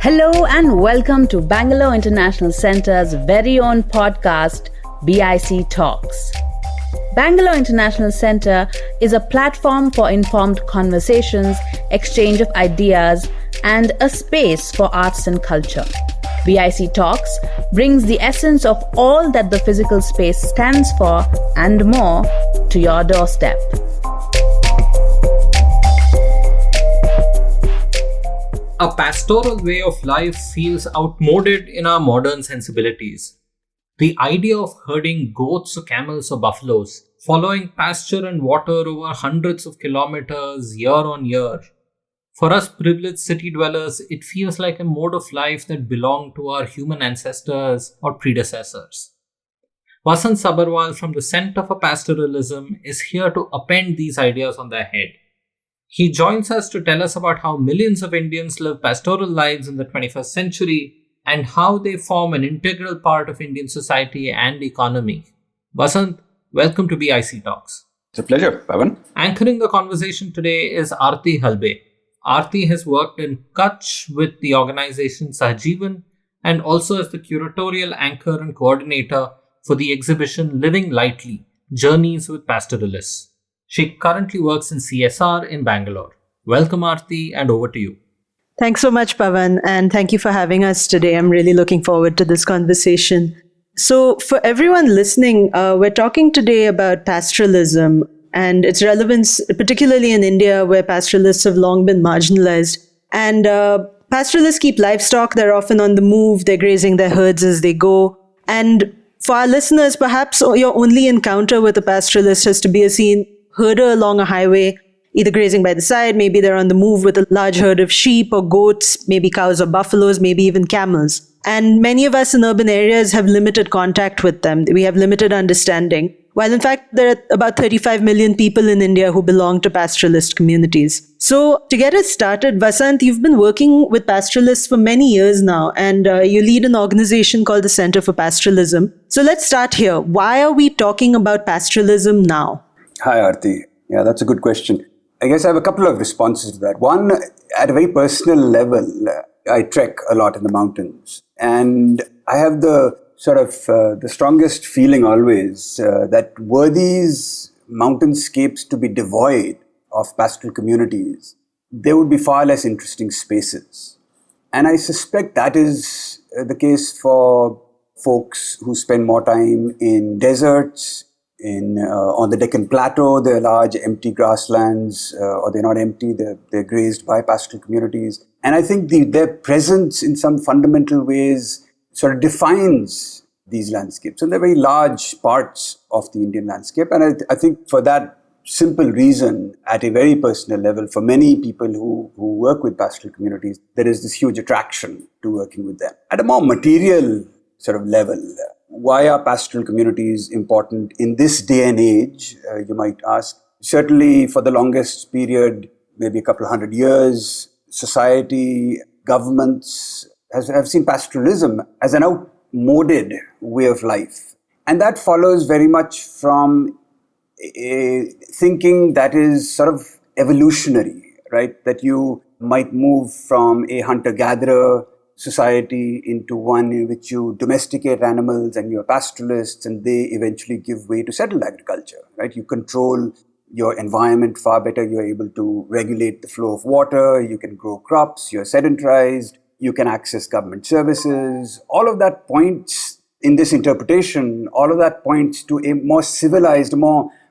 Hello and welcome to Bangalore International Centre's very own podcast, BIC Talks. Bangalore International Centre is a platform for informed conversations, exchange of ideas, and a space for arts and culture. BIC Talks brings the essence of all that the physical space stands for and more to your doorstep. A pastoral way of life feels outmoded in our modern sensibilities. The idea of herding goats or camels or buffaloes, following pasture and water over hundreds of kilometers year on year. For us privileged city dwellers, it feels like a mode of life that belonged to our human ancestors or predecessors. Vasant Saberwal from the Center for Pastoralism is here to append these ideas on their head. He joins us to tell us about how millions of Indians live pastoral lives in the 21st century and how they form an integral part of Indian society and economy. Vasant, welcome to BIC Talks. It's a pleasure, Pavan. Anchoring the conversation today is Aarati Halbe. Aarati has worked in Kutch with the organization Sahjeevan and also as the curatorial anchor and coordinator for the exhibition Living Lightly, Journeys with Pastoralists. She currently works in CSR in Bangalore. Welcome, Aarati, and over to you. Thanks so much, Pavan, and thank you for having us today. I'm really looking forward to this conversation. So, for everyone listening, we're talking today about pastoralism and its relevance, particularly in India, where pastoralists have long been marginalized. And pastoralists keep livestock, they're often on the move, they're grazing their herds as they go. And for our listeners, perhaps your only encounter with a pastoralist has to be a seen herder along a highway, either grazing by the side, maybe they're on the move with a large herd of sheep or goats, maybe cows or buffaloes, maybe even camels. And many of us in urban areas have limited contact with them. We have limited understanding. While in fact, there are about 35 million people in India who belong to pastoralist communities. So to get us started, Vasant, you've been working with pastoralists for many years now, and you lead an organization called the Center for Pastoralism. So let's start here. Why are we talking about pastoralism now? Hi, Aarti. Yeah, that's a good question. I guess I have a couple of responses to that. One, at a very personal level, I trek a lot in the mountains. And I have the strongest feeling always that were these mountainscapes to be devoid of pastoral communities, there would be far less interesting spaces. And I suspect that is the case for folks who spend more time in deserts, on the Deccan Plateau. There are large empty grasslands, or they're not empty, they're grazed by pastoral communities. And I think their presence in some fundamental ways sort of defines these landscapes. And they're very large parts of the Indian landscape. And I think for that simple reason, at a very personal level, for many people who work with pastoral communities, there is this huge attraction to working with them. At a more material sort of level, why are pastoral communities important in this day and age, you might ask? Certainly for the longest period, maybe a couple of 100 years, society, governments have seen pastoralism as an outmoded way of life. And that follows very much from a thinking that is sort of evolutionary, right? That you might move from a hunter-gatherer society into one in which you domesticate animals and you're pastoralists, and they eventually give way to settled agriculture, right? You control your environment far better. You're able to regulate the flow of water. You can grow crops. You're sedentarized. You can access government services. All of that points in this interpretation, all of that points to a more civilized,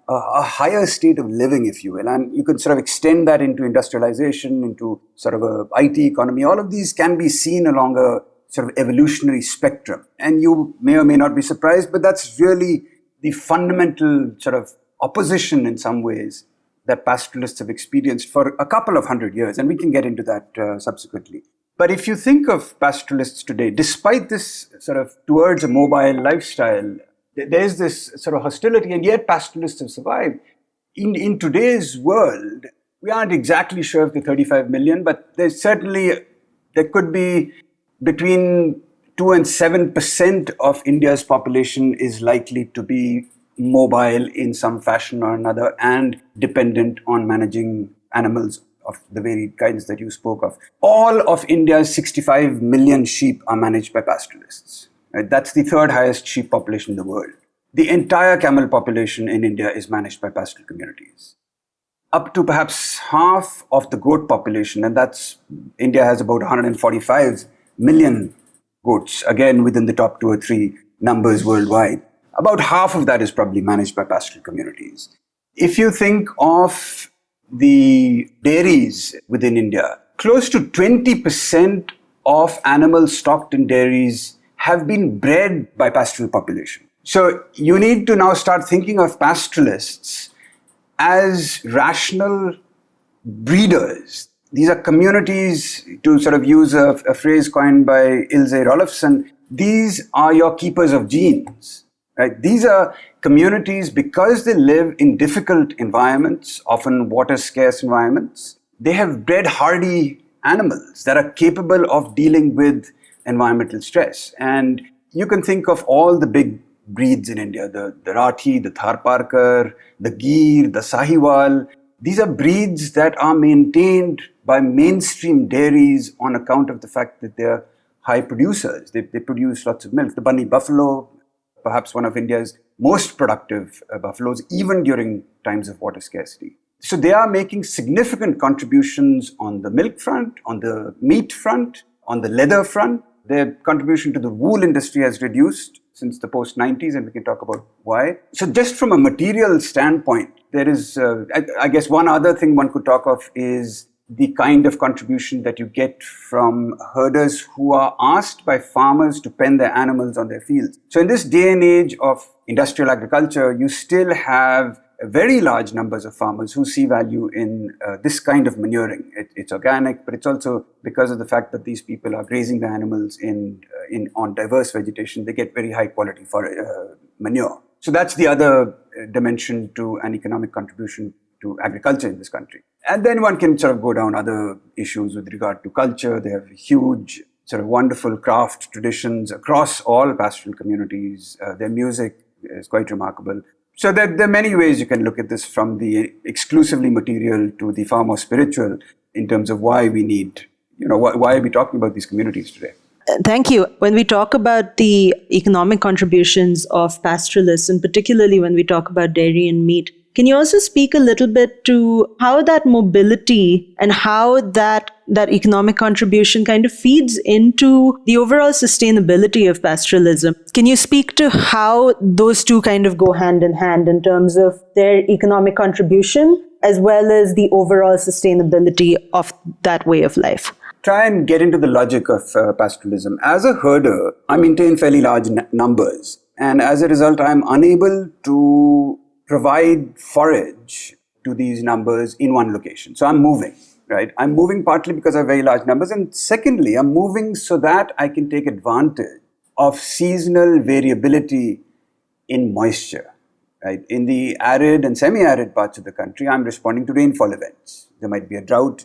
a higher state of living, if you will. And you can sort of extend that into industrialization, into sort of a IT economy. All of these can be seen along a sort of evolutionary spectrum. And you may or may not be surprised, but that's really the fundamental sort of opposition in some ways that pastoralists have experienced for a couple of 100 years. And we can get into that subsequently. But if you think of pastoralists today, despite this sort of towards a mobile lifestyle, there's this sort of hostility, and yet pastoralists have survived. In today's world, we aren't exactly sure of the 35 million, but there could be between 2 and 7% of India's population is likely to be mobile in some fashion or another and dependent on managing animals of the varied kinds that you spoke of. All of India's 65 million sheep are managed by pastoralists. Right? That's the third highest sheep population in the world. The entire camel population in India is managed by pastoral communities. Up to perhaps half of the goat population, and India has about 145 million goats, again within the top 2 or 3 numbers worldwide. About half of that is probably managed by pastoral communities. If you think of the dairies within India, close to 20% of animals stocked in dairies have been bred by pastoral population. So you need to now start thinking of pastoralists as rational breeders. These are communities, to sort of use a phrase coined by Ilse Rolfsson, these are your keepers of genes. Right? These are communities, because they live in difficult environments, often water-scarce environments, they have bred hardy animals that are capable of dealing with environmental stress. And you can think of all the big breeds in India, the Rathi, the Tharparkar, the Gir, the Sahiwal. These are breeds that are maintained by mainstream dairies on account of the fact that they're high producers. They produce lots of milk. The Bunny buffalo, perhaps one of India's most productive buffaloes, even during times of water scarcity. So they are making significant contributions on the milk front, on the meat front, on the leather front. Their contribution to the wool industry has reduced since the post-90s, and we can talk about why. So just from a material standpoint, there is, I guess one other thing one could talk of is the kind of contribution that you get from herders who are asked by farmers to pen their animals on their fields. So in this day and age of industrial agriculture, you still have very large numbers of farmers who see value in this kind of manuring. It's organic, but it's also because of the fact that these people are grazing the animals on diverse vegetation, they get very high quality for manure. So that's the other dimension to an economic contribution to agriculture in this country. And then one can sort of go down other issues with regard to culture. They have huge, sort of wonderful craft traditions across all pastoral communities. Their music is quite remarkable. So there are many ways you can look at this, from the exclusively material to the far more spiritual, in terms of why we need, why are we talking about these communities today? Thank you. When we talk about the economic contributions of pastoralists, and particularly when we talk about dairy and meat, can you also speak a little bit to how that mobility and how that economic contribution kind of feeds into the overall sustainability of pastoralism? Can you speak to how those two kind of go hand in hand in terms of their economic contribution as well as the overall sustainability of that way of life? Try and get into the logic of pastoralism. As a herder, I maintain fairly large numbers, and as a result, I'm unable to provide forage to these numbers in one location. So I'm moving, right? I'm moving partly because I have very large numbers, and secondly, I'm moving so that I can take advantage of seasonal variability in moisture, right? In the arid and semi-arid parts of the country, I'm responding to rainfall events. There might be a drought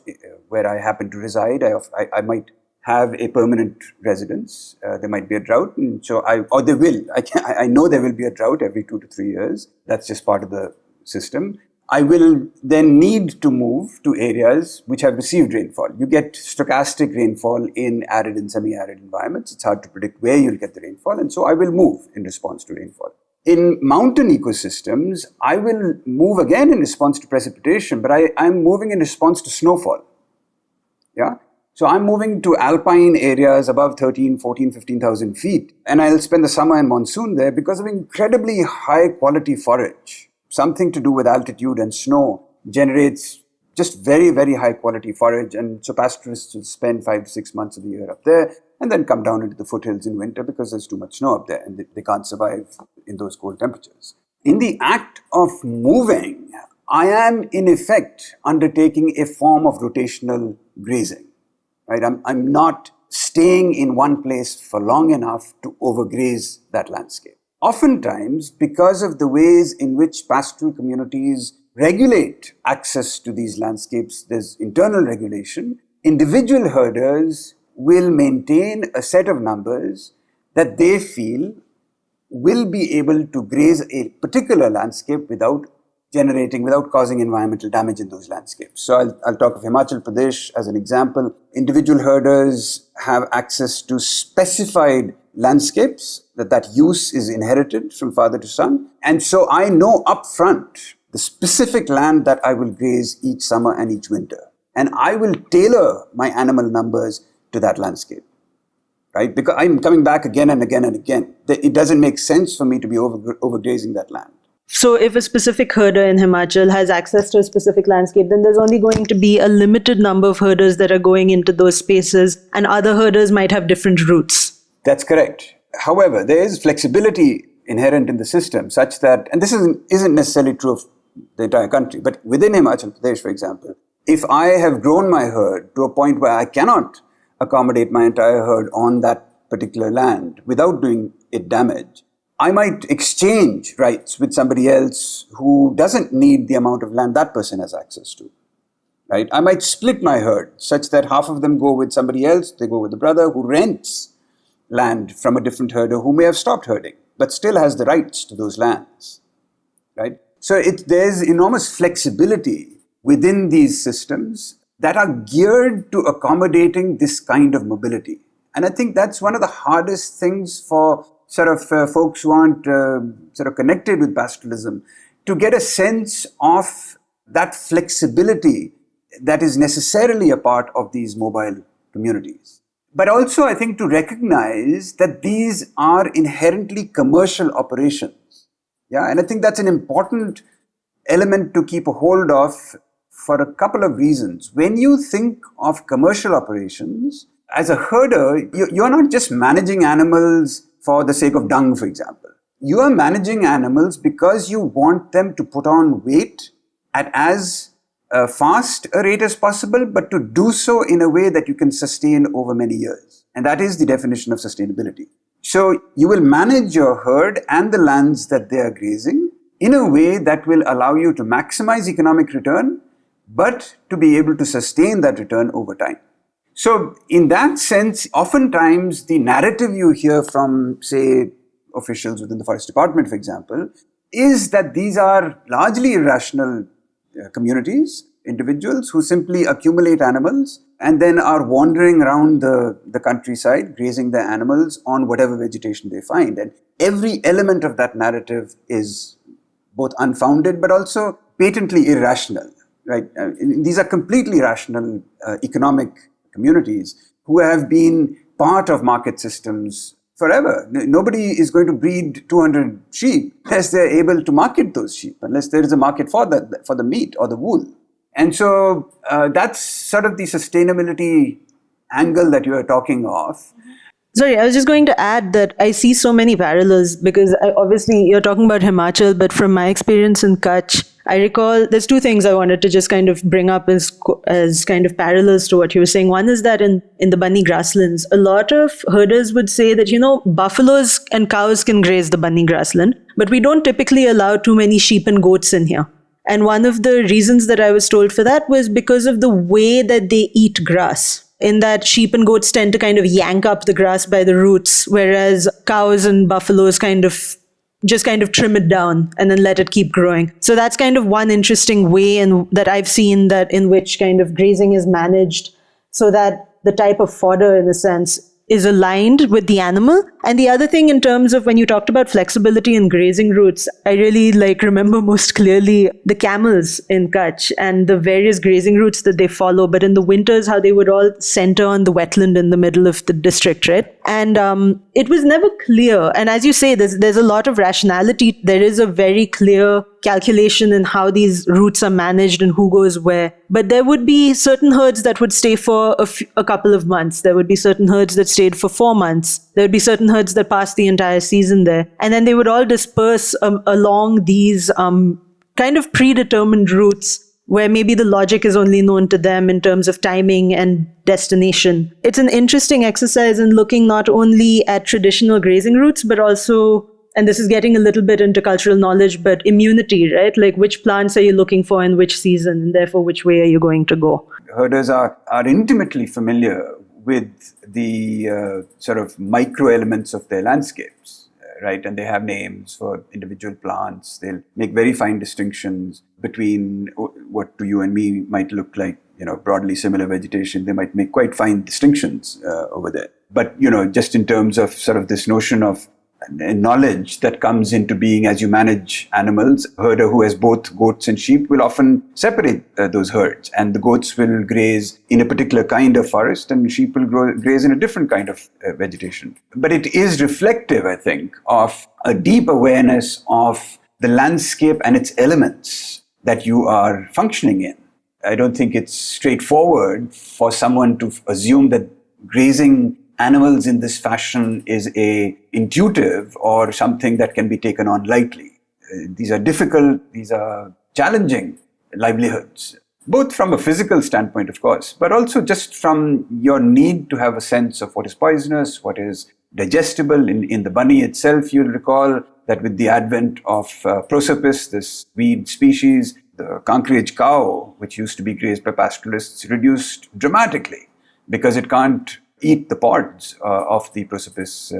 where I happen to reside. I might have a permanent residence. There might be a drought, and so there will. I know there will be a drought every 2 to 3 years. That's just part of the system. I will then need to move to areas which have received rainfall. You get stochastic rainfall in arid and semi-arid environments. It's hard to predict where you'll get the rainfall, and so I will move in response to rainfall. In mountain ecosystems, I will move again in response to precipitation, but I'm moving in response to snowfall. Yeah. So I'm moving to alpine areas above 13, 14, 15,000 feet, and I'll spend the summer and monsoon there because of incredibly high quality forage. Something to do with altitude and snow generates just very, very high quality forage, and so pastoralists will spend 5 to 6 months of the year up there and then come down into the foothills in winter because there's too much snow up there and they can't survive in those cold temperatures. In the act of moving, I am in effect undertaking a form of rotational grazing. Right? I'm not staying in one place for long enough to overgraze that landscape. Oftentimes, because of the ways in which pastoral communities regulate access to these landscapes, there's internal regulation. Individual herders will maintain a set of numbers that they feel will be able to graze a particular landscape without causing environmental damage in those landscapes. So I'll talk of Himachal Pradesh as an example. Individual herders have access to specified landscapes that use is inherited from father to son. And so I know upfront the specific land that I will graze each summer and each winter. And I will tailor my animal numbers to that landscape. Right? Because I'm coming back again and again and again. It doesn't make sense for me to be overgrazing that land. So if a specific herder in Himachal has access to a specific landscape, then there's only going to be a limited number of herders that are going into those spaces, and other herders might have different routes. That's correct. However, there is flexibility inherent in the system such that, and this isn't necessarily true of the entire country, but within Himachal Pradesh, for example, if I have grown my herd to a point where I cannot accommodate my entire herd on that particular land without doing it damage, I might exchange rights with somebody else who doesn't need the amount of land that person has access to. Right? I might split my herd such that half of them go with somebody else, they go with the brother who rents land from a different herder who may have stopped herding, but still has the rights to those lands. Right? So there's enormous flexibility within these systems that are geared to accommodating this kind of mobility. And I think that's one of the hardest things for folks who aren't connected with pastoralism, to get a sense of that flexibility that is necessarily a part of these mobile communities. But also, I think, to recognize that these are inherently commercial operations. Yeah, and I think that's an important element to keep a hold of for a couple of reasons. When you think of commercial operations, as a herder, you're not just managing animals for the sake of dung, for example. You are managing animals because you want them to put on weight at as fast a rate as possible, but to do so in a way that you can sustain over many years. And that is the definition of sustainability. So you will manage your herd and the lands that they are grazing in a way that will allow you to maximize economic return, but to be able to sustain that return over time. So in that sense, oftentimes the narrative you hear from, say, officials within the forest department, for example, is that these are largely irrational communities, individuals who simply accumulate animals and then are wandering around the countryside, grazing their animals on whatever vegetation they find. And every element of that narrative is both unfounded but also patently irrational. Right? These are completely rational economic communities who have been part of market systems forever. Nobody is going to breed 200 sheep unless they're able to market those sheep, unless there is a market for the meat or the wool. And so that's sort of the sustainability angle that you are talking of. Sorry, I was just going to add that I see so many parallels because obviously you're talking about Himachal, but from my experience in Kutch, I recall there's two things I wanted to just kind of bring up as kind of parallels to what you were saying. One is that in the bunny grasslands, a lot of herders would say that, buffaloes and cows can graze the bunny grassland, but we don't typically allow too many sheep and goats in here. And one of the reasons that I was told for that was because of the way that they eat grass. In that sheep and goats tend to kind of yank up the grass by the roots, whereas cows and buffaloes kind of trim it down and then let it keep growing. So that's kind of one interesting way that I've seen that in which kind of grazing is managed so that the type of fodder, in a sense, is aligned with the animal. And the other thing in terms of when you talked about flexibility in grazing routes, I really remember most clearly the camels in Kutch and the various grazing routes that they follow, but in the winters how they would all center on the wetland in the middle of the district, right? And it was never clear. And as you say, there's a lot of rationality. There is a very clear calculation in how these routes are managed and who goes where. But there would be certain herds that would stay for a couple of months. There would be certain herds that stayed for 4 months. There would be certain herds that passed the entire season there. And then they would all disperse along these kind of predetermined routes where maybe the logic is only known to them in terms of timing and destination. It's an interesting exercise in looking not only at traditional grazing routes, but also, and this is getting a little bit into cultural knowledge, but immunity, right? Like which plants are you looking for in which season, and therefore which way are you going to go? Herders are intimately familiar with the sort of micro elements of their landscapes. right? And they have names for individual plants. They'll make very fine distinctions between what to you and me might look like, broadly similar vegetation. They might make quite fine distinctions over there. But, just in terms of sort of this notion of knowledge that comes into being as you manage animals, a herder who has both goats and sheep will often separate those herds, and the goats will graze in a particular kind of forest and sheep will graze in a different kind of vegetation. But it is reflective, I think, of a deep awareness of the landscape and its elements that you are functioning in. I don't think it's straightforward for someone to assume that grazing animals in this fashion is intuitive or something that can be taken on lightly. These are difficult, these are challenging livelihoods, both from a physical standpoint, of course, but also just from your need to have a sense of what is poisonous, what is digestible. In the bunny itself, you'll recall that with the advent of prosopis, this weed species, the Cankerage cow, which used to be grazed by pastoralists, reduced dramatically because it can't eat the pods of the prosopis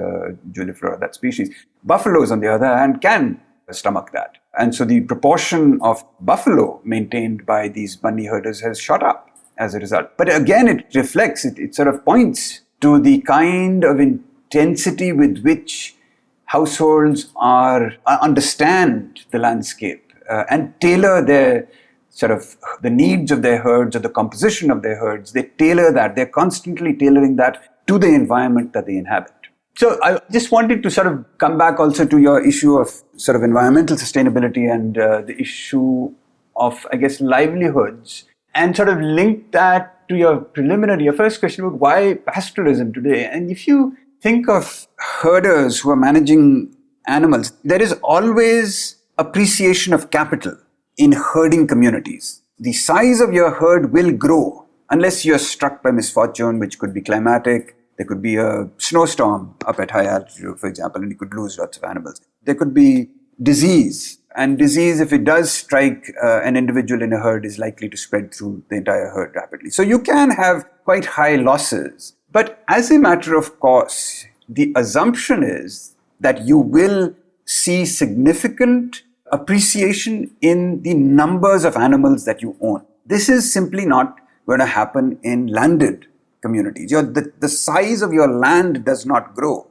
juliflora, that species. Buffaloes, on the other hand, can stomach that. And so the proportion of buffalo maintained by these bunny herders has shot up as a result. But again, it reflects, it sort of points to the kind of intensity with which households understand the landscape and tailor their sort of the needs of their herds or the composition of their herds. They tailor that. They're constantly tailoring that to the environment that they inhabit. So I just wanted to sort of come back also to your issue of sort of environmental sustainability and the issue of, I guess, livelihoods, and sort of link that to your first question about why pastoralism today. And if you think of herders who are managing animals, there is always appreciation of capital in herding communities. The size of your herd will grow unless you're struck by misfortune, which could be climatic. There could be a snowstorm up at high altitude, for example, and you could lose lots of animals. There could be disease, and disease, if it does strike an individual in a herd, is likely to spread through the entire herd rapidly. So you can have quite high losses. But as a matter of course, the assumption is that you will see significant appreciation in the numbers of animals that you own. This is simply not going to happen in landed communities. The size of your land does not grow,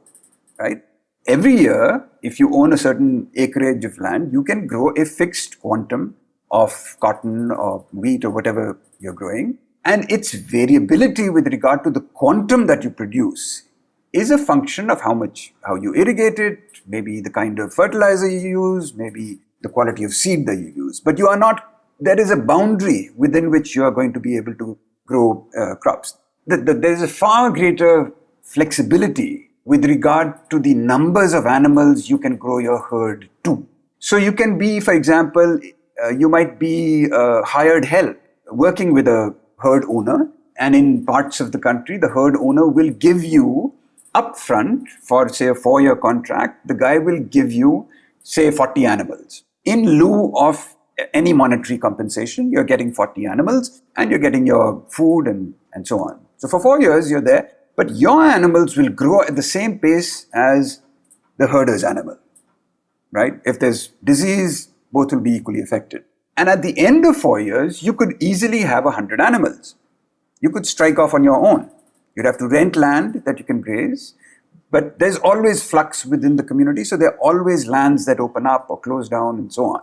right? Every year, if you own a certain acreage of land, you can grow a fixed quantum of cotton or wheat or whatever you're growing. And its variability with regard to the quantum that you produce is a function of how you irrigate it, maybe the kind of fertilizer you use, maybe the quality of seed that you use. But there is a boundary within which you are going to be able to grow crops. There is a far greater flexibility with regard to the numbers of animals you can grow your herd to. So you can be, for example, you might be hired help working with a herd owner, and in parts of the country, the herd owner will give you upfront for, say, a 4-year contract, the guy will give you, say, 40 animals. In lieu of any monetary compensation, you're getting 40 animals and you're getting your food and so on. So for 4 years, you're there, but your animals will grow at the same pace as the herder's animal, right? If there's disease, both will be equally affected. And at the end of 4 years, you could easily have 100 animals. You could strike off on your own. You'd have to rent land that you can graze, but there's always flux within the community, so there are always lands that open up or close down and so on,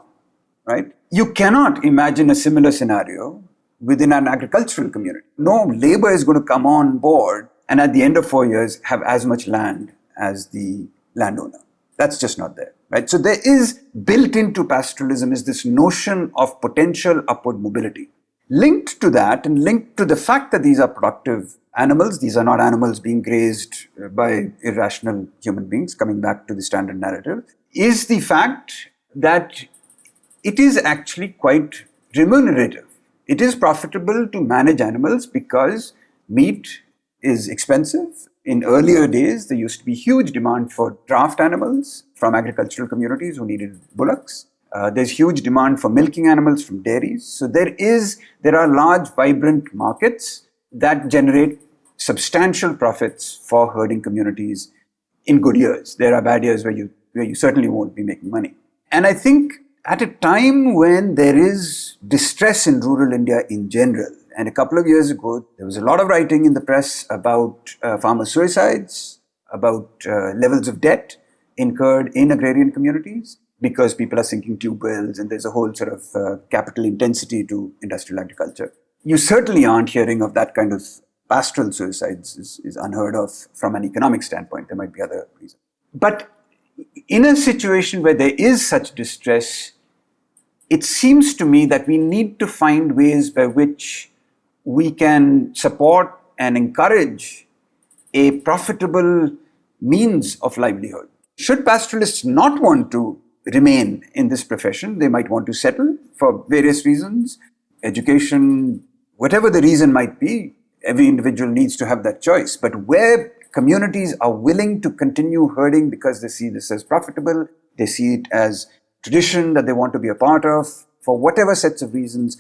right? You cannot imagine a similar scenario within an agricultural community. No labor is going to come on board and at the end of 4 years have as much land as the landowner. That's just not there, right? So there is built into pastoralism is this notion of potential upward mobility. Linked to that and linked to the fact that these are productive animals, these are not animals being grazed by irrational human beings, coming back to the standard narrative, is the fact that it is actually quite remunerative. It is profitable to manage animals because meat is expensive. In earlier days, there used to be huge demand for draft animals from agricultural communities who needed bullocks. There's huge demand for milking animals from dairies. So there are large, vibrant markets that generate substantial profits for herding communities in good years. There are bad years where you where you certainly won't be making money. And I think at a time when there is distress in rural India in general, and a couple of years ago, there was a lot of writing in the press about farmer suicides, about levels of debt incurred in agrarian communities because people are sinking tube wells and there's a whole sort of capital intensity to industrial agriculture. You certainly aren't hearing of that kind of pastoral suicides is unheard of from an economic standpoint. There might be other reasons. But in a situation where there is such distress, it seems to me that we need to find ways by which we can support and encourage a profitable means of livelihood. Should pastoralists not want to remain in this profession, they might want to settle for various reasons, education, whatever the reason might be. Every individual needs to have that choice. But where communities are willing to continue herding because they see this as profitable, they see it as tradition that they want to be a part of, for whatever sets of reasons,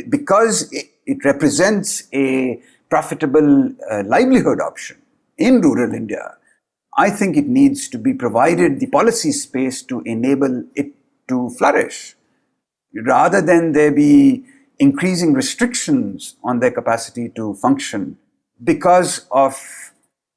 because it represents a profitable livelihood option in rural India, I think it needs to be provided the policy space to enable it to flourish, rather than there be increasing restrictions on their capacity to function because of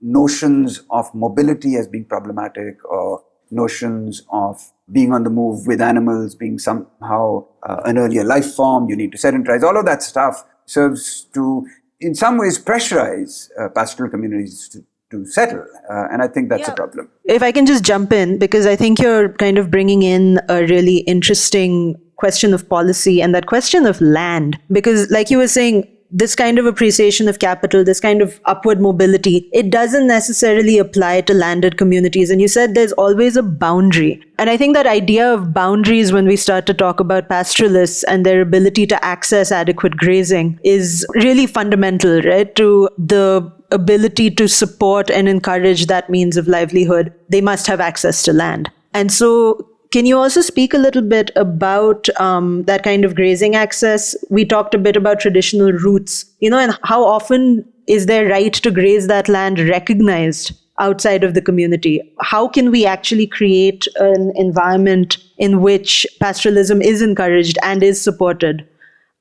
notions of mobility as being problematic, or notions of being on the move with animals being somehow an earlier life form. You need to sedentarize. All of that stuff serves to, in some ways, pressurize pastoral communities to settle. And I think that's a problem. If I can just jump in, because I think you're kind of bringing in a really interesting question of policy and that question of land. Because like you were saying, this kind of appreciation of capital, this kind of upward mobility, it doesn't necessarily apply to landed communities. And you said there's always a boundary. And I think that idea of boundaries, when we start to talk about pastoralists and their ability to access adequate grazing, is really fundamental, right, to the ability to support and encourage that means of livelihood. They must have access to land. And so can you also speak a little bit about that kind of grazing access? We talked a bit about traditional routes, and how often is their right to graze that land recognized outside of the community? How can we actually create an environment in which pastoralism is encouraged and is supported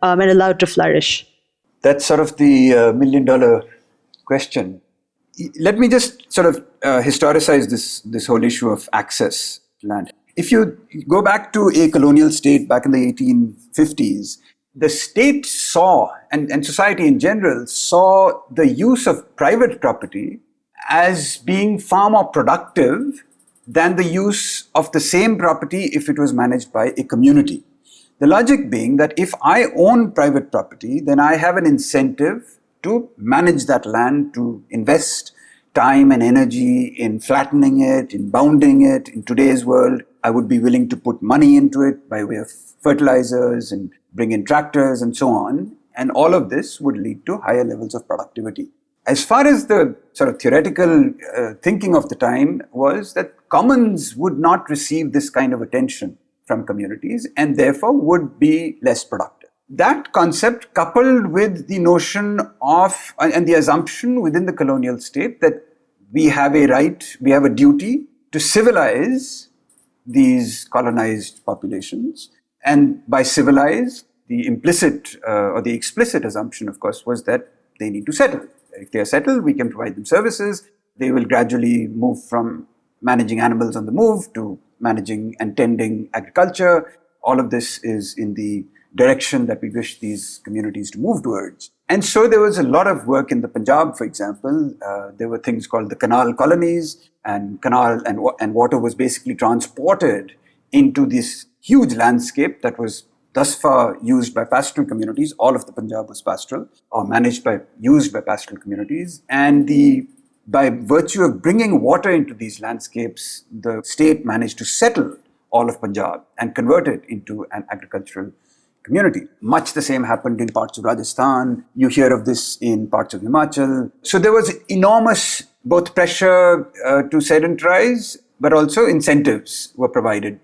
and allowed to flourish? That's sort of the million-dollar question. Let me just sort of historicize this whole issue of access to land. If you go back to a colonial state back in the 1850s, the state saw, and society in general, saw the use of private property as being far more productive than the use of the same property if it was managed by a community. The logic being that if I own private property, then I have an incentive to manage that land, to invest time and energy in flattening it, in bounding it. In today's world, I would be willing to put money into it by way of fertilizers and bring in tractors and so on. And all of this would lead to higher levels of productivity. As far as the sort of theoretical thinking of the time was that commons would not receive this kind of attention from communities and therefore would be less productive. That concept, coupled with the notion of, and the assumption within the colonial state that we have a right, we have a duty to civilize these colonized populations. And by civilize, the implicit or the explicit assumption, of course, was that they need to settle. If they are settled, we can provide them services. They will gradually move from managing animals on the move to managing and tending agriculture. All of this is in the direction that we wish these communities to move towards. And so there was a lot of work in the Punjab, for example. There were things called the canal colonies, and canal and water was basically transported into this huge landscape that was thus far used by pastoral communities. All of the Punjab was pastoral, or used by pastoral communities. And by virtue of bringing water into these landscapes, the state managed to settle all of Punjab and convert it into an agricultural community. Much the same happened in parts of Rajasthan. You hear of this in parts of Himachal. So there was enormous both pressure to sedentarize, but also incentives were provided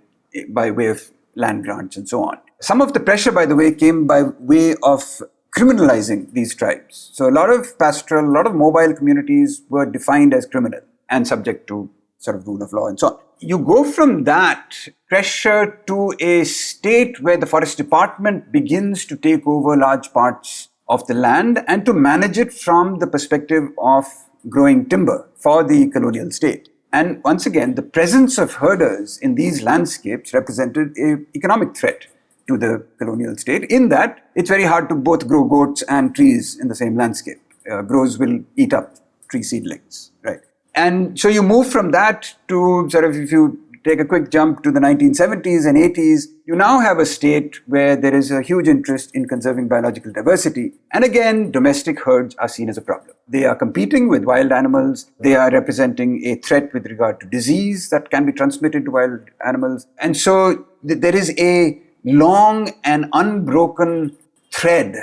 by way of land grants and so on. Some of the pressure, by the way, came by way of criminalizing these tribes. So a lot of pastoral, a lot of mobile communities were defined as criminal and subject to sort of rule of law and so on. You go from that pressure to a state where the forest department begins to take over large parts of the land and to manage it from the perspective of growing timber for the colonial state. And once again, the presence of herders in these landscapes represented an economic threat to the colonial state, in that it's very hard to both grow goats and trees in the same landscape. Crows will eat up tree seedlings, right? And so you move from that to sort of, if you take a quick jump to the 1970s and 80s, you now have a state where there is a huge interest in conserving biological diversity. And again, domestic herds are seen as a problem. They are competing with wild animals. They are representing a threat with regard to disease that can be transmitted to wild animals. And so there is a long and unbroken thread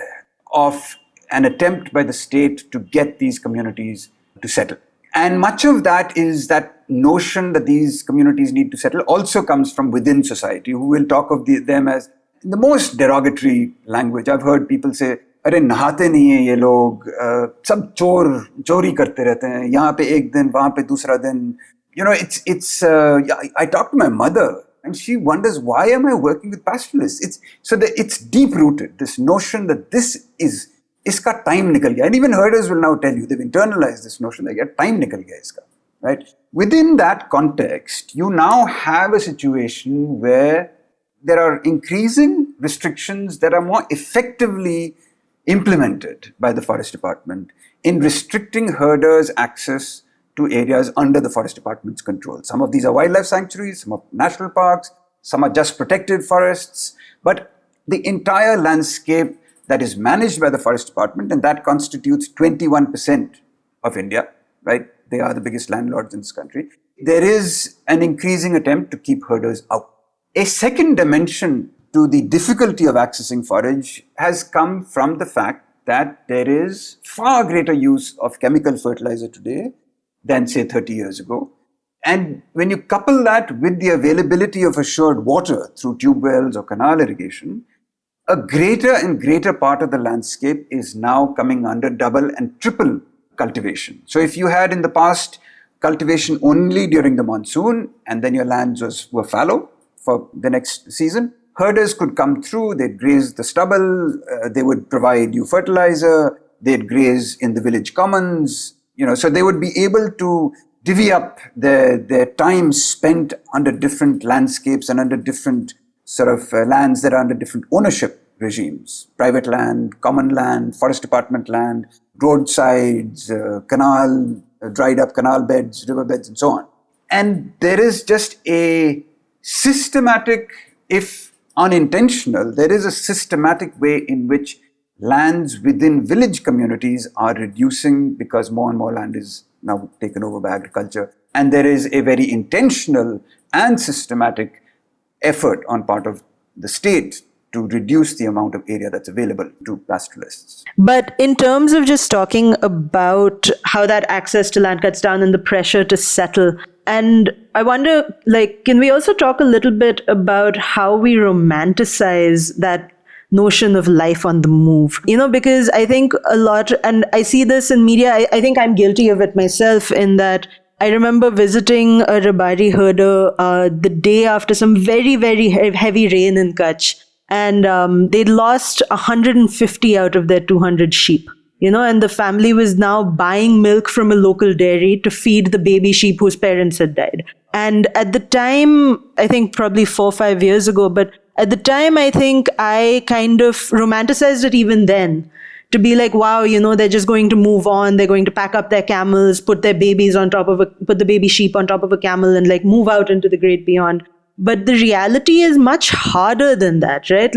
of an attempt by the state to get these communities to settle. And much of that is that notion that these communities need to settle also comes from within society, who will talk of them as in the most derogatory language. I've heard people say, "Arey nahate nahi hai ye log, sab chori karte rehte hain, yahan pe ek din, wahan pe dusra din." You know, I talked to my mother and she wonders, why am I working with pastoralists? It's deep rooted, this notion that this is iska time nikal gaya. And even herders will now tell you, they've internalized this notion that time nikal gaya iska, right? Within that context, you now have a situation where there are increasing restrictions that are more effectively implemented by the forest department in restricting herders' access to areas under the forest department's control. Some of these are wildlife sanctuaries, some are national parks, some are just protected forests, but the entire landscape that is managed by the forest department, and that constitutes 21% of India, right? They are the biggest landlords in this country. There is an increasing attempt to keep herders out. A second dimension to the difficulty of accessing forage has come from the fact that there is far greater use of chemical fertilizer today than, say, 30 years ago. And when you couple that with the availability of assured water through tube wells or canal irrigation, a greater and greater part of the landscape is now coming under double and triple cultivation. So if you had in the past cultivation only during the monsoon and then your lands were fallow for the next season, herders could come through, they'd graze the stubble, they would provide you fertilizer, they'd graze in the village commons, so they would be able to divvy up their time spent under different landscapes and under different sort of lands that are under different ownership regimes. Private land, common land, forest department land, roadsides, dried up canal beds, river beds, and so on. And there is just a systematic, if unintentional, there is a systematic way in which lands within village communities are reducing because more and more land is now taken over by agriculture. And there is a very intentional and systematic effort on part of the state to reduce the amount of area that's available to pastoralists. But in terms of just talking about how that access to land cuts down and the pressure to settle, and I wonder, can we also talk a little bit about how we romanticize that notion of life on the move? Because I think a lot, and I see this in media, I think I'm guilty of it myself, in that I remember visiting a Rabari herder the day after some very, very heavy rain in Kutch. And they'd lost 150 out of their 200 sheep, and the family was now buying milk from a local dairy to feed the baby sheep whose parents had died. And at the time, I think probably 4 or 5 years ago, but at the time, I think I kind of romanticized it even then, to be like, wow, they're just going to move on. They're going to pack up their camels, put the baby sheep on top of a camel and move out into the great beyond. But the reality is much harder than that, right?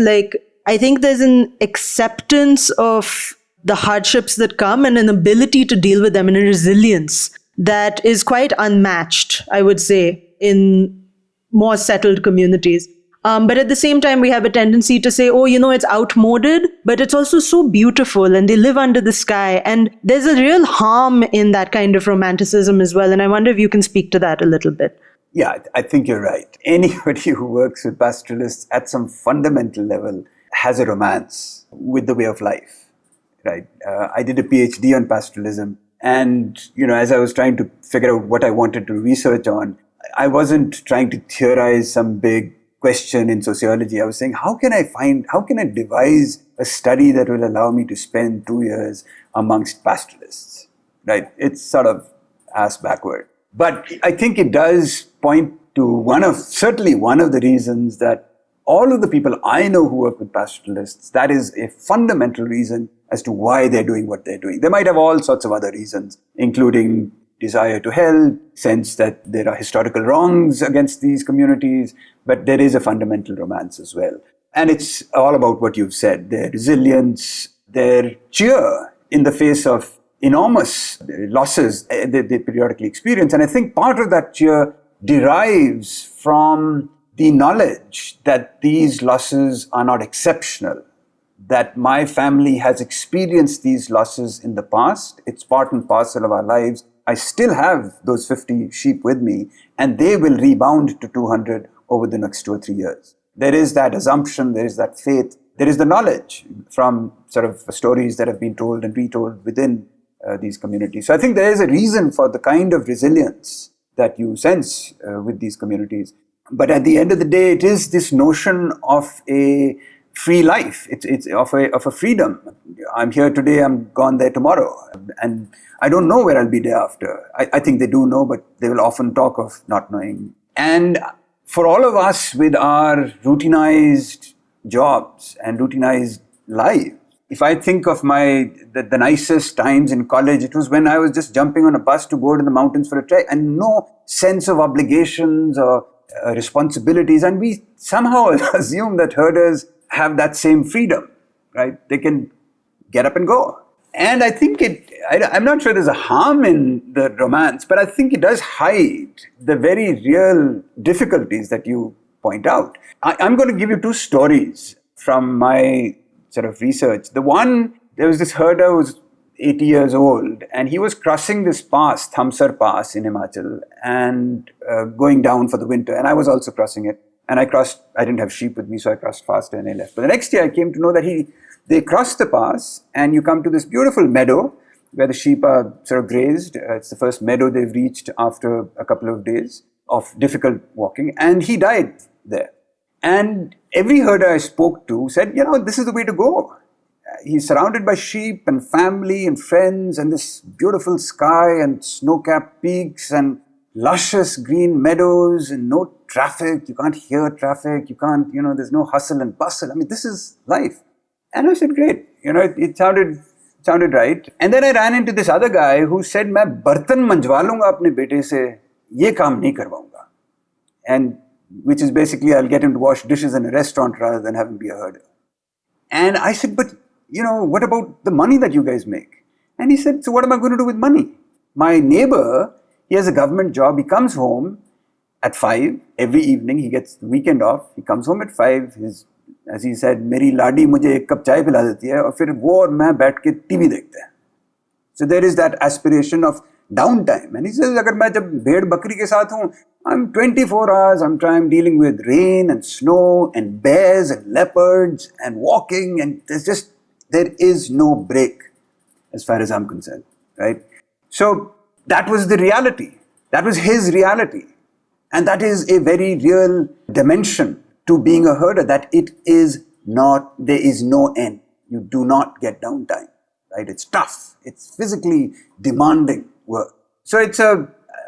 I think there's an acceptance of the hardships that come and an ability to deal with them and a resilience that is quite unmatched, I would say, in more settled communities. But at the same time, we have a tendency to say, it's outmoded, but it's also so beautiful and they live under the sky. And there's a real harm in that kind of romanticism as well. And I wonder if you can speak to that a little bit. Yeah, I think you're right. Anybody who works with pastoralists at some fundamental level has a romance with the way of life, right? I did a PhD on pastoralism. And, as I was trying to figure out what I wanted to research on, I wasn't trying to theorize some big question in sociology. I was saying, how can I devise a study that will allow me to spend 2 years amongst pastoralists, right? It's sort of ass backward. But I think it does point to certainly one of the reasons that all of the people I know who work with pastoralists, that is a fundamental reason as to why they're doing what they're doing. They might have all sorts of other reasons, including desire to help, sense that there are historical wrongs against these communities, but there is a fundamental romance as well. And it's all about what you've said, their resilience, their cheer in the face of enormous losses they periodically experience. And I think part of that cheer derives from the knowledge that these losses are not exceptional, that my family has experienced these losses in the past. It's part and parcel of our lives. I still have those 50 sheep with me, and they will rebound to 200 over the next 2 or 3 years. There is that assumption, there is that faith, there is the knowledge from sort of stories that have been told and retold within these communities. So I think there is a reason for the kind of resilience that you sense with these communities. But at the end of the day, it is this notion of a free life. It's of a freedom. I'm here today, I'm gone there tomorrow. And I don't know where I'll be day after. I think they do know, but they will often talk of not knowing. And for all of us with our routinized jobs and routinized lives, if I think of the nicest times in college, it was when I was just jumping on a bus to go to the mountains for a trek and no sense of obligations or responsibilities. And we somehow assume that herders have that same freedom, right? They can get up and go. And I think I'm not sure there's a harm in the romance, but I think it does hide the very real difficulties that you point out. I'm going to give you 2 stories from my sort of research. The one, there was this herder who was 80 years old, and he was crossing this pass, Thamsar Pass in Himachal, and going down for the winter. And I was also crossing it. And I didn't have sheep with me, so I crossed faster and I left. But the next year I came to know that they crossed the pass, and you come to this beautiful meadow where the sheep are sort of grazed. It's the first meadow they've reached after a couple of days of difficult walking. And he died there. And every herder I spoke to said, this is the way to go. He's surrounded by sheep and family and friends and this beautiful sky and snow-capped peaks and luscious green meadows and no traffic. You can't hear traffic. You can't, there's no hustle and bustle. I mean, this is life. And I said, great. It sounded right. And then I ran into this other guy who said, मैं बर्तन मंजवा लूंगा अपने बेटे से, ये काम नहीं करवाऊंगा. And which is basically, I'll get him to wash dishes in a restaurant rather than have him be a herder. And I said, but, what about the money that you guys make? And he said, so what am I going to do with money? My neighbor, he has a government job. He comes home at 5 every evening. He gets the weekend off. He comes home at 5. As he said, मेरी लाडी मुझे एक cup चाय पिला देती है और फिर वो और मैं बैठ के टीवी देखते हैं. So there is that aspiration of downtime. And he says, अगर मैं जब भेड़ बकरी के साथ हूँ, I'm 24 hours, I'm dealing with rain and snow and bears and leopards and walking, and there is no break as far as I'm concerned, right? So that was the reality. That was his reality. And that is a very real dimension to being a herder, that there is no end. You do not get downtime, right? It's tough. It's physically demanding work. So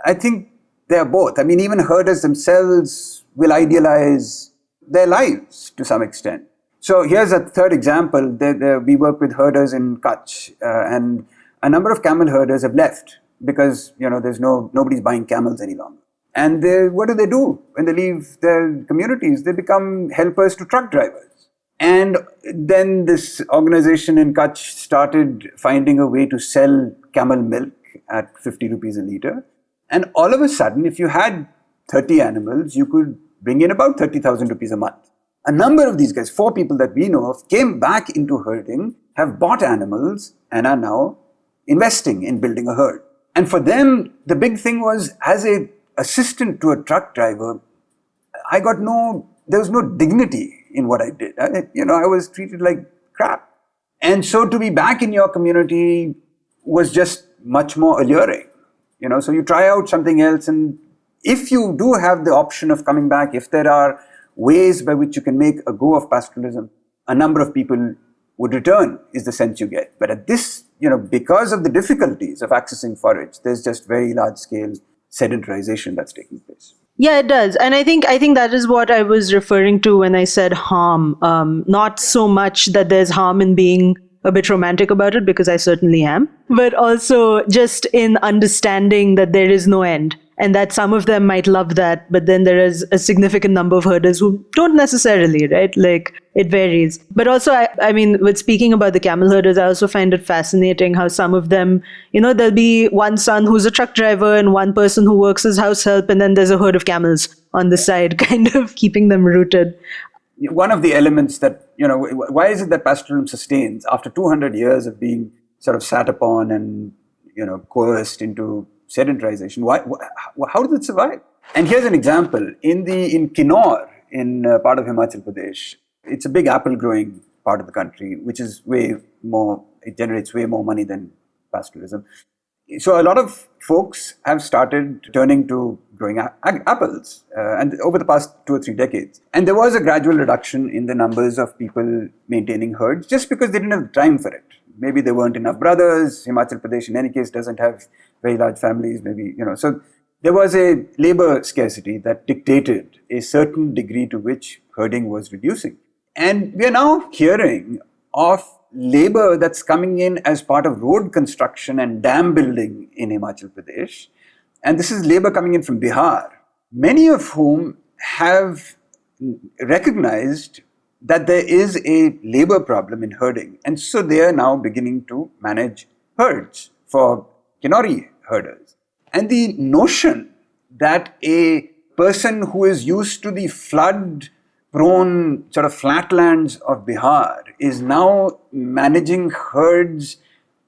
I think they're both. I mean, even herders themselves will idealize their lives to some extent. So here's a third example. We work with herders in Kutch, and a number of camel herders have left because, there's nobody's buying camels any longer. And what do? When they leave their communities, they become helpers to truck drivers. And then this organization in Kutch started finding a way to sell camel milk at 50 rupees a litre. And all of a sudden, if you had 30 animals, you could bring in about 30,000 rupees a month. A number of these guys, 4 people that we know of, came back into herding, have bought animals, and are now investing in building a herd. And for them, the big thing was, as an assistant to a truck driver, there was no dignity in what I did. I was treated like crap. And so to be back in your community was just much more alluring. So you try out something else, and if you do have the option of coming back, if there are ways by which you can make a go of pastoralism, a number of people would return, is the sense you get. But at this, because of the difficulties of accessing forage, there's just very large scale sedentarization that's taking place. Yeah, it does. And I think that is what I was referring to when I said harm. Not so much that there's harm in being a bit romantic about it, because I certainly am, but also just in understanding that there is no end, and that some of them might love that, but then there is a significant number of herders who don't necessarily, right? Like, it varies. But also, I mean, with speaking about the camel herders, I also find it fascinating how some of them, there'll be one son who's a truck driver and one person who works as house help, and then there's a herd of camels on the side, kind of keeping them rooted. One of the elements that, why is it that pastoralism sustains after 200 years of being sort of sat upon and, coerced into sedentarization? How does it survive? And here's an example. In Kinnaur, in part of Himachal Pradesh, it's a big apple growing part of the country, which is it generates way more money than pastoralism. So a lot of folks have started turning to growing apples and over the past 2 or 3 decades. And there was a gradual reduction in the numbers of people maintaining herds just because they didn't have time for it. Maybe there weren't enough brothers. Himachal Pradesh, in any case, doesn't have very large families. Maybe, so there was a labor scarcity that dictated a certain degree to which herding was reducing. And we are now hearing of labor that's coming in as part of road construction and dam building in Himachal Pradesh. And this is labor coming in from Bihar, many of whom have recognized that there is a labor problem in herding. And so they are now beginning to manage herds for Kinnauri herders. And the notion that a person who is used to the flood-prone sort of flatlands of Bihar is now managing herds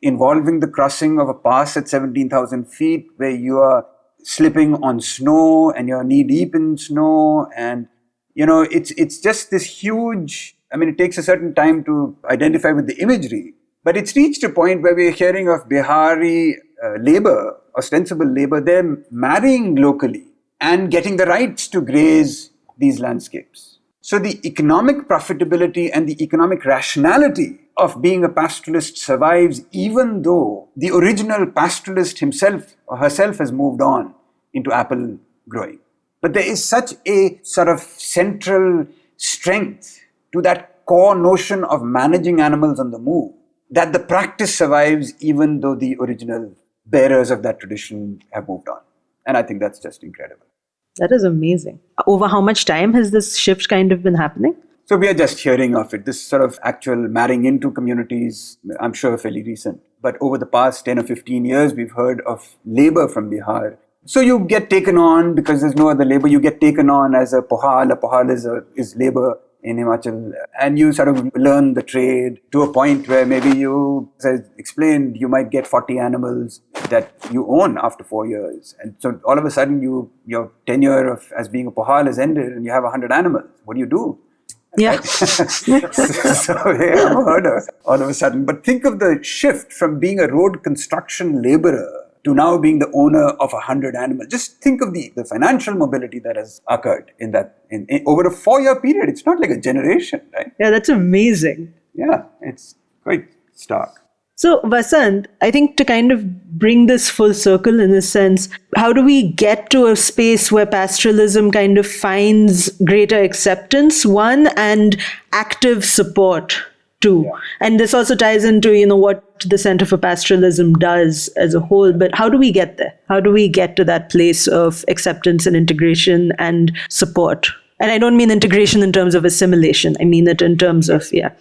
involving the crossing of a pass at 17,000 feet where you are slipping on snow and you're knee-deep in snow. And, it's just this huge, it takes a certain time to identify with the imagery, but it's reached a point where we're hearing of Bihari labor, ostensible labor, they're marrying locally and getting the rights to graze these landscapes. So the economic profitability and the economic rationality of being a pastoralist survives, even though the original pastoralist himself or herself has moved on into apple growing. But there is such a sort of central strength to that core notion of managing animals on the move that the practice survives, even though the original bearers of that tradition have moved on. And I think that's just incredible. That is amazing. Over how much time has this shift kind of been happening? So we are just hearing of it. This sort of actual marrying into communities, I'm sure fairly recent. But over the past 10 or 15 years, we've heard of labor from Bihar. So you get taken on because there's no other labor. You get taken on as a pohal. A pohal is labor in Himachal. And you sort of learn the trade to a point where maybe you, as I explained, you might get 40 animals that you own after 4 years. And so all of a sudden your tenure as being a pohal has ended and you have 100 animals. What do? Yeah. So yeah, I'm a herder all of a sudden. But think of the shift from being a road construction laborer to now being the owner of 100 animals. Just think of the financial mobility that has occurred in over a 4-year period. It's not like a generation, right? Yeah, that's amazing. Yeah, it's quite stark. So, Vasant, I think to kind of bring this full circle in a sense, how do we get to a space where pastoralism kind of finds greater acceptance, one, and active support, two? Yeah. And this also ties into, what the Center for Pastoralism does as a whole. But how do we get there? How do we get to that place of acceptance and integration and support? And I don't mean integration in terms of assimilation. I mean it in terms of, Yeah,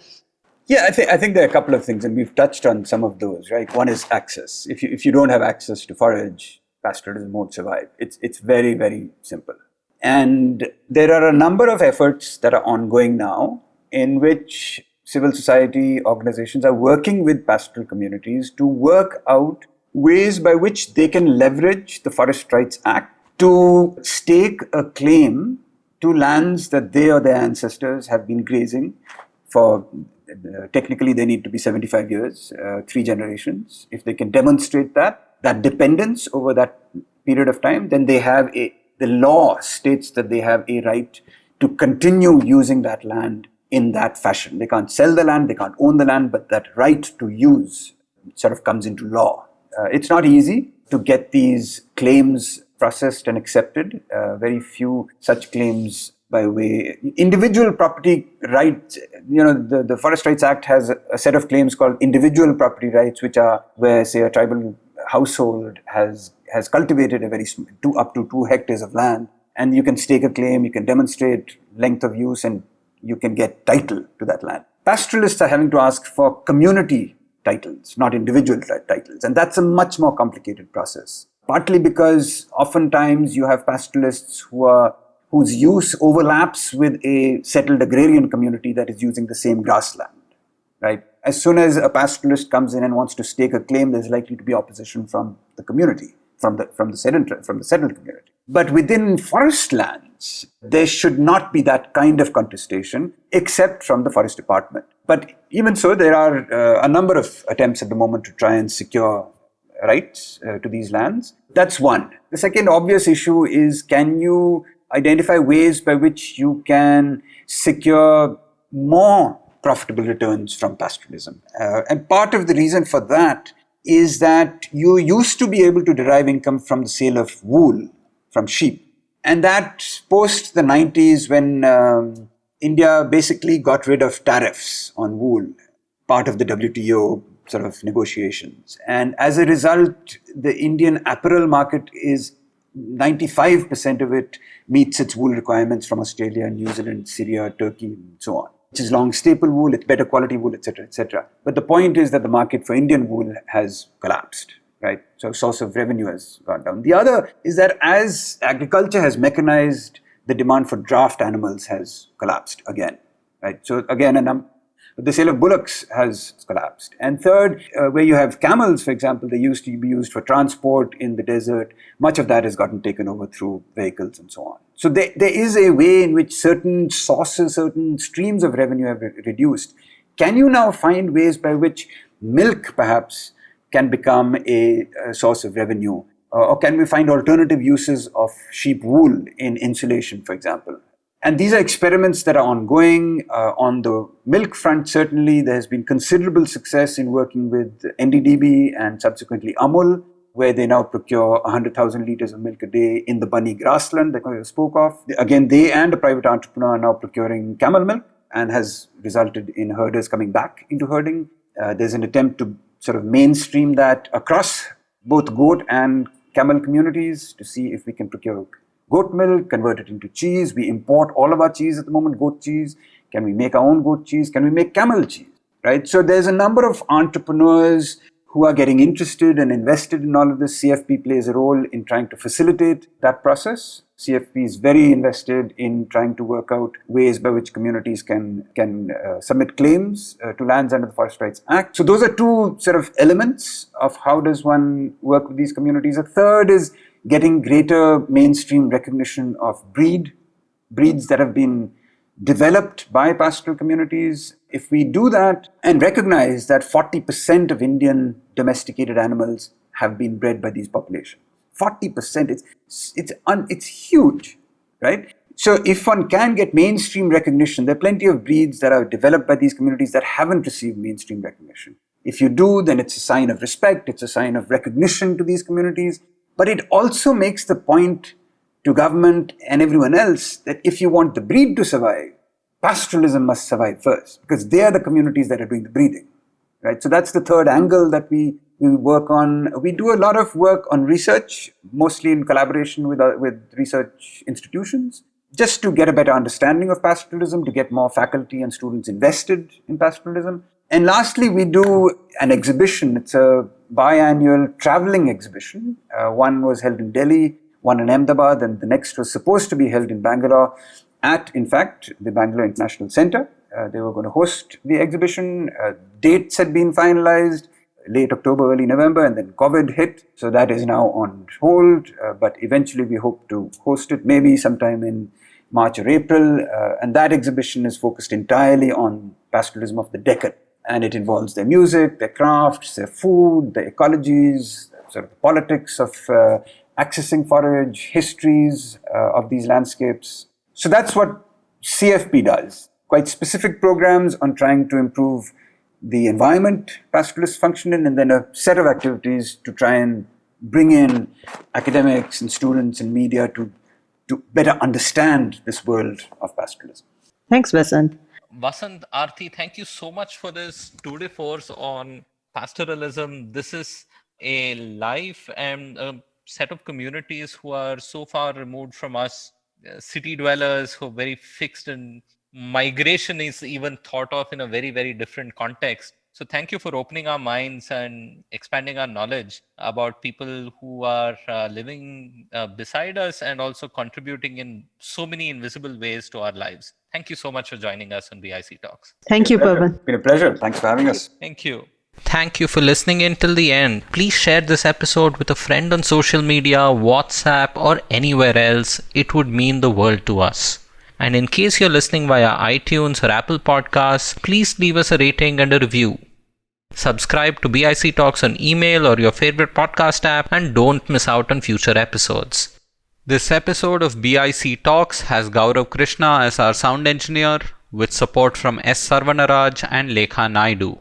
I think there are a couple of things, and we've touched on some of those, right? One is access. If you don't have access to forage, pastoralism won't survive. It's very, very simple. And there are a number of efforts that are ongoing now in which civil society organizations are working with pastoral communities to work out ways by which they can leverage the Forest Rights Act to stake a claim to lands that they or their ancestors have been grazing for Technically, they need to be 75 years, 3 generations. If they can demonstrate that dependence over that period of time, then they have the law states that they have a right to continue using that land in that fashion. They can't sell the land, they can't own the land, but that right to use sort of comes into law. It's not easy to get these claims processed and accepted. Very few such claims by way. Individual property rights, the Forest Rights Act has a set of claims called individual property rights, which are where, say, a tribal household has cultivated up to 2 hectares of land, and you can stake a claim, you can demonstrate length of use, and you can get title to that land. Pastoralists are having to ask for community titles, not individual titles, and that's a much more complicated process. Partly because oftentimes you have pastoralists whose use overlaps with a settled agrarian community that is using the same grassland, right? As soon as a pastoralist comes in and wants to stake a claim, there's likely to be opposition from the community, from the settled community. But within forest lands, there should not be that kind of contestation, except from the forest department. But even so, there are a number of attempts at the moment to try and secure rights to these lands. That's one. The second obvious issue is, can you identify ways by which you can secure more profitable returns from pastoralism? And part of the reason for that is that you used to be able to derive income from the sale of wool from sheep. And that post the 90s, when India basically got rid of tariffs on wool, part of the WTO sort of negotiations. And as a result, the Indian apparel market is 95% of it meets its wool requirements from Australia, New Zealand, Syria, Turkey, and so on. Which is long staple wool, it's better quality wool, etc., etc. But the point is that the market for Indian wool has collapsed, right? So source of revenue has gone down. The other is that as agriculture has mechanized, the demand for draft animals has collapsed again, right? So again, the sale of bullocks has collapsed. And third, where you have camels, for example, they used to be used for transport in the desert. Much of that has gotten taken over through vehicles and so on. So there is a way in which certain sources, certain streams of revenue have reduced. Can you now find ways by which milk perhaps can become a source of revenue? Or can we find alternative uses of sheep wool in insulation, for example? And these are experiments that are ongoing. On the milk front, certainly, there has been considerable success in working with NDDB and subsequently Amul, where they now procure 100,000 liters of milk a day in the bunny grassland that I spoke of. Again, they and a private entrepreneur are now procuring camel milk, and has resulted in herders coming back into herding. There's an attempt to sort of mainstream that across both goat and camel communities to see if we can procure goat milk, convert it into cheese. We import all of our cheese at the moment, goat cheese. Can we make our own goat cheese? Can we make camel cheese? Right? So there's a number of entrepreneurs who are getting interested and invested in all of this. CFP plays a role in trying to facilitate that process. CFP is very invested in trying to work out ways by which communities can submit claims to lands under the Forest Rights Act. So those are two sort of elements of how does one work with these communities. A third is getting greater mainstream recognition of breeds that have been developed by pastoral communities. If we do that and recognize that 40% of Indian domesticated animals have been bred by these populations, 40%, it's huge, right? So if one can get mainstream recognition, there are plenty of breeds that are developed by these communities that haven't received mainstream recognition. If you do, then it's a sign of respect, it's a sign of recognition to these communities. But it also makes the point to government and everyone else that if you want the breed to survive, pastoralism must survive first, because they are the communities that are doing the breeding, right? So that's the third angle that we work on. We do a lot of work on research, mostly in collaboration with research institutions, just to get a better understanding of pastoralism, to get more faculty and students invested in pastoralism. And lastly, we do an exhibition. It's a biannual traveling exhibition. One was held in Delhi, one in Ahmedabad, and the next was supposed to be held in Bangalore at, in fact, the Bangalore International Center. They were going to host the exhibition. Dates had been finalized, late October, early November, and then COVID hit. So that is now on hold, but eventually we hope to host it maybe sometime in March or April, and that exhibition is focused entirely on pastoralism of the Deccan. And it involves their music, their crafts, their food, their ecologies, sort of the politics of accessing forage, histories of these landscapes. So that's what CFP does. Quite specific programs on trying to improve the environment pastoralists function in, and then a set of activities to try and bring in academics and students and media to better understand this world of pastoralism. Thanks, Vasant. Vasant, Aarati, thank you so much for this tour de force on pastoralism. This is a life and a set of communities who are so far removed from us, city dwellers who are very fixed, and migration is even thought of in a very, very different context. So thank you for opening our minds and expanding our knowledge about people who are living beside us and also contributing in so many invisible ways to our lives. Thank you so much for joining us on BIC Talks. Thank you, Pavan. It's been a pleasure. Thanks for having us. Thank you. Thank you for listening in till the end. Please share this episode with a friend on social media, WhatsApp, or anywhere else. It would mean the world to us. And in case you're listening via iTunes or Apple Podcasts, please leave us a rating and a review. Subscribe to BIC Talks on email or your favorite podcast app, and don't miss out on future episodes. This episode of BIC Talks has Gaurav Krishna as our sound engineer, with support from S. Sarvanaraj and Lekha Naidu.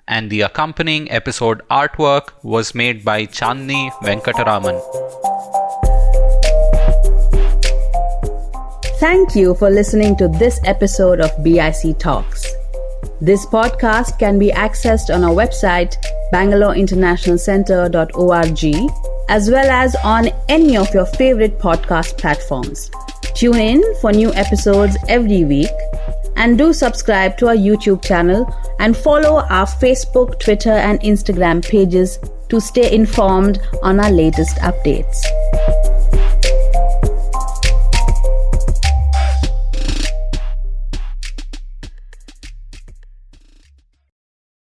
And the accompanying episode artwork was made by Chandni Venkataraman. Thank you for listening to this episode of BIC Talks. This podcast can be accessed on our website, bangaloreinternationalcentre.org, as well as on any of your favorite podcast platforms. Tune in for new episodes every week, and do subscribe to our YouTube channel and follow our Facebook, Twitter, and Instagram pages to stay informed on our latest updates.